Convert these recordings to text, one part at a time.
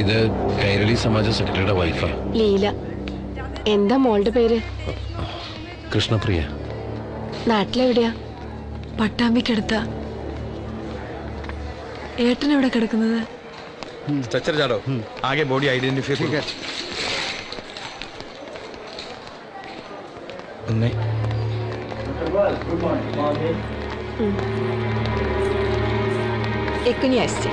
ഇത് കൈരളി സമാജ സെക്രട്ടറിയുടെ വൈഫാ ലീല. എന്താ മോളുടെ പേര്? കൃഷ്ണപ്രിയ. നാട്ടിലെവിടെയാ? പട്ടാമ്പിക്കടുത്ത. ഏട്ടൻ എവിടെ കിടക്കുന്നത്? स्ट्रेचर झाड़ो, आगे बॉडी आइडेंटिफाई करो। नहीं एक नहीं ऐसे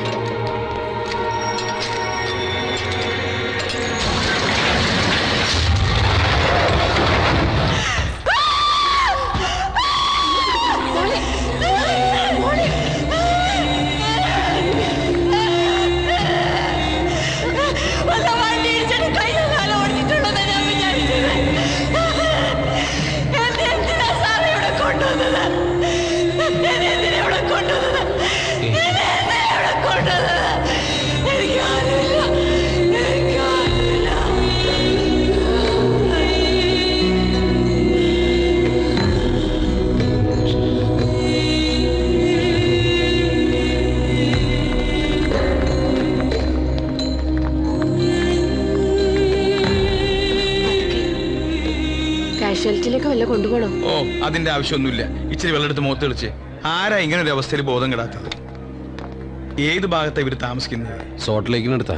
കാഷ്വാലിറ്റിയിലേക്ക് വല്ല കൊണ്ടുപോകണം. ഓ അതിന്റെ ആവശ്യമൊന്നുമില്ല. ഇച്ചിരി വെള്ളമെടുത്ത് മുഖത്ത് കളിച്ച്. ആരാ ഇങ്ങനെ ഒരു അവസ്ഥയിൽ ബോധം കെടാത്തത്? ഏത് ഭാഗത്താ ഇവര് താമസിക്കുന്നത്? സോൾട്ട് ലേക്കിനടുത്താ.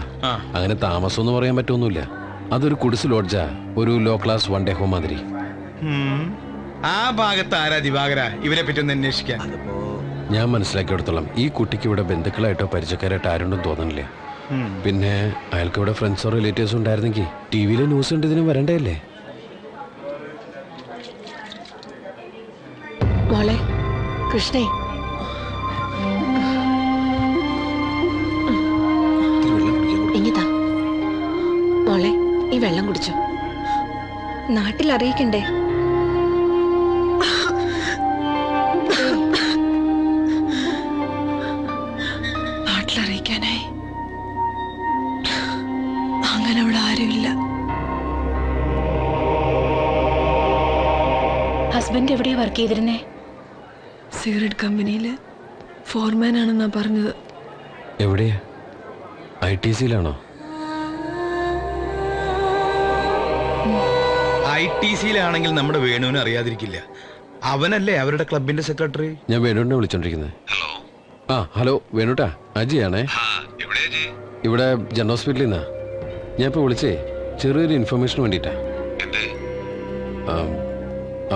അങ്ങനെ താമസം എന്ന് പറയാൻ പറ്റൊന്നുമില്ല. അതൊരു കുടിസ് ലോഡ്ജാ, ഒരു low class one day home മാതിരി. ആ ഭാഗത്ത് ആരാ ദിവാകര ഇവരെ പറ്റി ഒന്ന് അന്വേഷിക്കാൻ? ഞാൻ മനസ്സിലാക്കിയെടുത്തോളം ഈ കുട്ടിക്ക് ഇവിടെ ബന്ധുക്കളായിട്ടോ പരിചയക്കാരായിട്ടോ ആരുണ്ടെന്ന് തോന്നുന്നില്ല. പിന്നെ അയാൾക്ക് ഇവിടെ ഫ്രണ്ട്സോ റിലേറ്റീവ്സോ ഉണ്ടായിരുന്നെങ്കിൽ ടി വിയിലെ ന്യൂസ് ഉണ്ട് ഇതിനും വരണ്ടല്ലേ. മോളെ കൃഷ്ണേ, ഇങ്ങിതാ മോളെ, ഈ വെള്ളം കുടിച്ചോ. നാട്ടിൽ അറിയിക്കണ്ടേ? നാട്ടിലറിയിക്കാനായി അങ്ങനെ അവിടെ ആരുമില്ല. ഹസ്ബൻഡ് എവിടെയാ വർക്ക് ചെയ്തിരുന്നേ? സിഗരറ്റ് കമ്പനിയില് ഫോർമാൻ ആണെന്നാ പറഞ്ഞത്. എവിടെയാ? ITC-യിലാണോ? ITC-യിലാണെങ്കിൽ നമ്മുടെ വേണുവിനെ അറിയാതിരിക്കില്ല. അവനല്ലേ അവരുടെ ക്ലബിന്റെ സെക്രട്ടറി. ഞാൻ വേണുവിനെ വിളിച്ചോണ്ടിരിക്കുന്നത്. ഹലോ വേണുട്ടാ, അജിയാണേ. ഇവിടെ ജനറൽ ഹോസ്പിറ്റലിൽ നിന്നാ. ഞാൻ ഇപ്പൊ വിളിച്ചേ ചെറിയൊരു ഇൻഫർമേഷന് വേണ്ടിട്ടാ.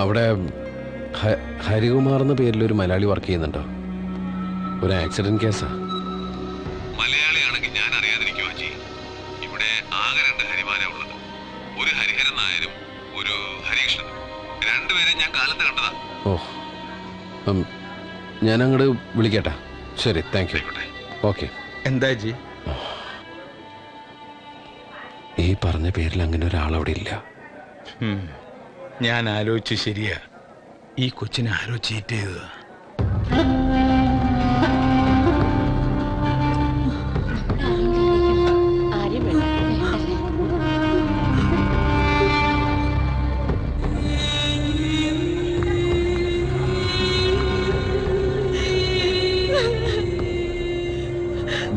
അവിടെ ഹരികുമാർ എന്ന പേരിലൊരു മലയാളി വർക്ക് ചെയ്യുന്നുണ്ടോ? ഒരു ആക്സിഡന്റ് കേസാ. മലയാളിയാണെങ്കിൽ ഞാൻ അറിയാതിരിക്കുവാ ജി. ഇവിടെ ആകെ 2 ഹരിമാരാ ഉള്ളത്. ഒരു ഹരിഹരൻ നായരും ഒരു ഹരികൃഷ്ണനും. രണ്ടുപേരെ ഞാൻ കാലത്ത് കണ്ടതാ. ഓ, ഞാൻ അങ്ങോട്ട് വിളിക്കട്ടാ. ശരി, താങ്ക് യു. ഓക്കെ. എന്താ ജി? ഈ പറഞ്ഞ പേരിൽ അങ്ങനെ ഒരാളവിടെ ഇല്ല. ഞാൻ ആലോചിച്ചു. ശരിയാ, ഈ കൊച്ചിനെ ആരോ ചീറ്റ് ചെയ്തതാ.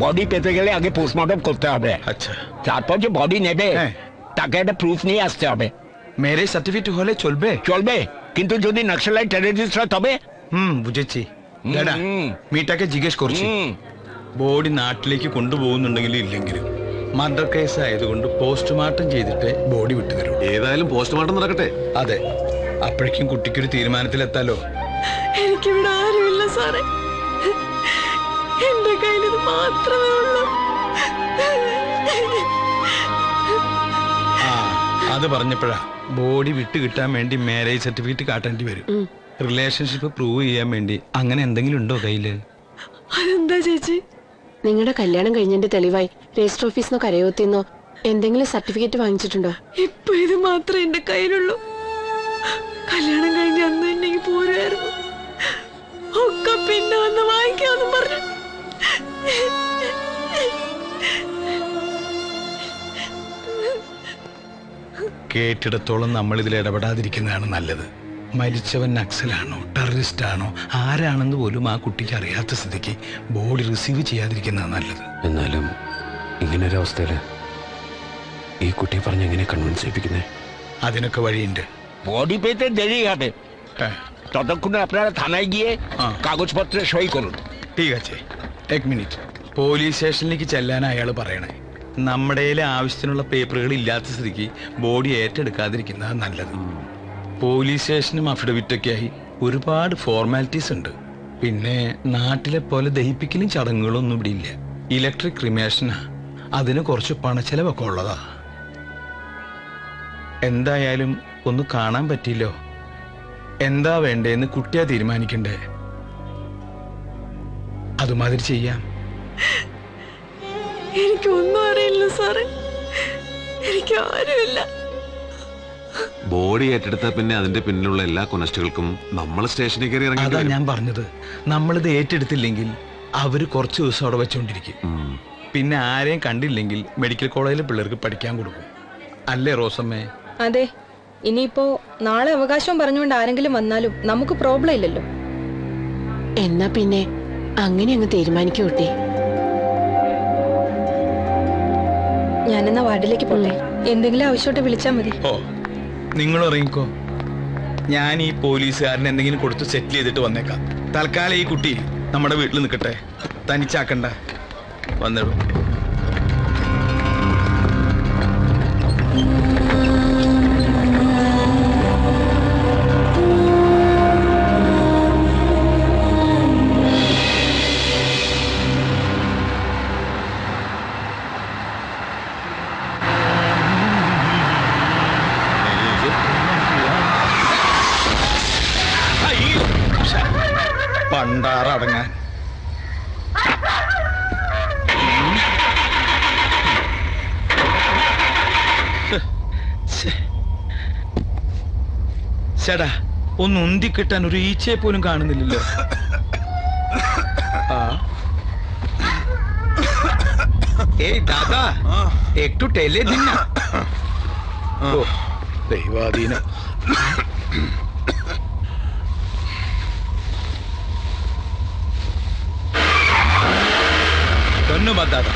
বডি পেতে গেলে আগে পোস্টমর্টম করতে হবে। আচ্ছা, তারপর যে বডি নেবে তাকে একটা প্রুফ নিয়ে আসতে হবে। মেরে সার্টিফিকেট হলে চলবে? চলবে, কিন্তু যদি নক্সালাইট টেররিস্ট হয় তবে। বুঝেছি। ഡാ, മീറ്റാക്കെ ജിഗേഷ് കുറച്ച് ബോഡി നാട്ടിലേക്ക് കൊണ്ടുപോകുന്നുണ്ടെങ്കിലും ഇല്ലെങ്കിലും മർഡർ കേസ് ആയതുകൊണ്ട് പോസ്റ്റ്മോർട്ടം ചെയ്തിട്ട് ബോഡി വിട്ടുതരും. ഏതായാലും പോസ്റ്റ്മോർട്ടം നടക്കട്ടെ. അതെ, അപ്പോഴേക്കും കുട്ടിക്കൊരു തീരുമാനത്തിലെത്താലോ. എനിക്കിവിടെ ആരുമില്ല സാറേ, എന്റെ കയ്യിൽ ഇത് മാത്രമേ ഉള്ളൂ. അത് പറഞ്ഞപ്പോഴാ ബോഡി വിട്ട് കിട്ടാൻ വേണ്ടി മാരേജ് സർട്ടിഫിക്കറ്റ് കാട്ടേണ്ടി വരും. റിലേഷൻഷിപ്പ് പ്രൂവ് ചെയ്യാൻ വേണ്ടി അങ്ങനെ എന്തെങ്കിലും ഉണ്ടോ കയ്യില്? അതെന്താ ചേച്ചി? നിങ്ങളുടെ കല്യാണം കഴിഞ്ഞതിന്റെ തെളിവായി രജിസ്റ്റർ ഓഫീസിന്നോ കരയോത്തിന്നോ എന്തെങ്കിലും സർട്ടിഫിക്കറ്റ് വാങ്ങിച്ചിട്ടുണ്ടോ? ഇപ്പൊ ഇത് മാത്രമേ എന്റെ കയ്യിലുള്ളൂ. കല്യാണം കഴിഞ്ഞ അന്ന് എന്നെങ്കിൽ പോരായിരുന്നു. ഒക്കെ പിന്നെ വന്ന് വാങ്ങിക്കാന്ന് പറഞ്ഞു. കേട്ടിടത്തോളം നമ്മൾ ഇതിൽ ഇടപെടാതിരിക്കുന്നതാണ് നല്ലത്. മരിച്ചവൻ നക്സലാണോ ടെററിസ്റ്റ് ആണോ ആരാണെന്ന് പോലും ആ കുട്ടിക്ക് അറിയാത്ത സ്ഥിതിക്ക് ബോഡി റിസീവ് ചെയ്യാതിരിക്കുന്നതാണ് നല്ലത്. എന്നാലും ഇങ്ങനൊരവസ്ഥയില് ഈ കുട്ടിയെ പറഞ്ഞ് എങ്ങനെ കൺവിൻസ് ചെയ്യിപ്പിക്കുന്നേ? അതിനൊക്കെ വഴിയുണ്ട്. বডি পেতে দেরি হবে, হ্যাঁ, ততক্ষণে আপনারা থানায় গিয়ে কাগজপত্রে সই করুন। ঠিক আছে. এক മിനിറ്റ്. പോലീസ് സ്റ്റേഷനിലേക്ക് ചെല്ലാൻ അയാൾ പറയണേ. നമ്മുടെ കയ്യിൽ ആവശ്യത്തിനുള്ള പേപ്പറുകൾ ഇല്ലാത്ത സ്ഥിതിക്ക് ബോഡി ഏറ്റെടുക്കാതിരിക്കുന്നതാണ് നല്ലത്. പോലീസ് സ്റ്റേഷനും അഫിഡവിറ്റൊക്കെ ആയി ഒരുപാട് ഫോർമാലിറ്റീസ് ഉണ്ട്. പിന്നെ നാട്ടിലെ പോലെ ദഹിപ്പിക്കലും ചടങ്ങുകളൊന്നും ഇവിടെ ഇല്ല. ഇലക്ട്രിക് ക്രിമേഷനാ, അതിന് കുറച്ച് പണച്ചെലവൊക്കെ ഉള്ളതാ. എന്തായാലും ഒന്ന് കാണാൻ പറ്റിയില്ലോ. എന്താ വേണ്ടേന്ന് കുട്ടിയാ തീരുമാനിക്കണ്ടേ. അതുമാതിരി ചെയ്യാം. എനിക്കൊന്നും അറിയില്ല സാറേ, എനിക്ക് ആരുമില്ല. ബോഡി ഏറ്റെടുത്താൽ പിന്നെ അതിന്റെ പിന്നിലുള്ള എല്ലാ കൊനസ്റ്റുകൾക്കും നമ്മൾ സ്റ്റേഷനിൽ കയറി അതാ ഇറങ്ങി. ഞാൻ പറഞ്ഞത്, നമ്മളിത് ഏറ്റെടുത്തില്ലെങ്കിൽ അവര് കുറച്ച് ദിവസം അവിടെ വെച്ചോണ്ടിരിക്കും. പിന്നെ ആരെയും കണ്ടില്ലെങ്കിൽ മെഡിക്കൽ കോളേജിലെ പിള്ളേർക്ക് പഠിക്കാൻ കൊടുക്കും. അല്ലേ റോസമ്മേ? അതെ, ഇനിയിപ്പോ നാളെ അവകാശം പറഞ്ഞുകൊണ്ട് ആരെങ്കിലും വന്നാലും നമുക്ക് പ്രോബ്ലം ഇല്ലല്ലോ. എന്നാ പിന്നെ അങ്ങനെ അങ്ങ് തീരുമാനിക്കൂ കുട്ടി. ഞാനെന്നാ വാർഡിലേക്ക് പോട്ടെ, എന്തെങ്കിലും ആവശ്യമായിട്ട് വിളിച്ചാൽ മതി. ഓ, നിങ്ങൾ ഇറങ്ങിക്കോ. ഞാൻ ഈ പോലീസുകാരന് എന്തെങ്കിലും കൊടുത്ത് സെറ്റിൽ ചെയ്തിട്ട് വന്നേക്കാം. തൽക്കാലം ഈ കുട്ടി നമ്മുടെ വീട്ടിൽ നിൽക്കട്ടെ, തനിച്ചാക്കണ്ട. വന്നിടും. പണ്ടാറടങ്ങാൻ. ചേടാ, ഒന്ന് ഉന്തി കിട്ടാൻ ഒരു ഈച്ചയെ പോലും കാണുന്നില്ലല്ലോ. ഏയ് ദാദാ, একটু টেলে দিন না. ഓ, ദൈവാധീനം. ധന്യവാദ് ദാദാ.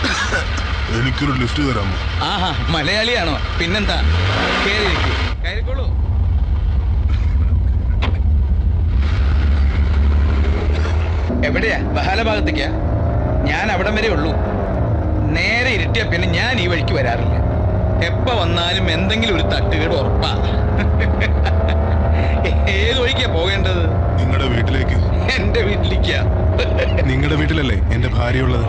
എനിക്കൊരു ലിഫ്റ്റ് തരാമോ? ആഹാ, മലയാളിയാണോ? പിന്നെന്താ, കയറിക്കോളൂ. എവിടെയാ? ബഹാല ഭാഗത്തേക്കാ? ഞാൻ അവിടം വരെ ഉള്ളൂ. നേരെ ഇരുട്ടിയ പിന്നെ ഞാൻ ഈ വഴിക്ക് വരാറില്ല. എപ്പ വന്നാലും എന്തെങ്കിലും ഒരു തട്ടുകേട് ഉറപ്പാ. ഏത് വഴിക്കാ പോകേണ്ടത്? നിങ്ങളുടെ വീട്ടിലേക്ക്. എന്റെ വീട്ടിലേക്കാ? നിങ്ങളുടെ വീട്ടിലല്ലേ എന്റെ ഭാര്യ ഉള്ളത്?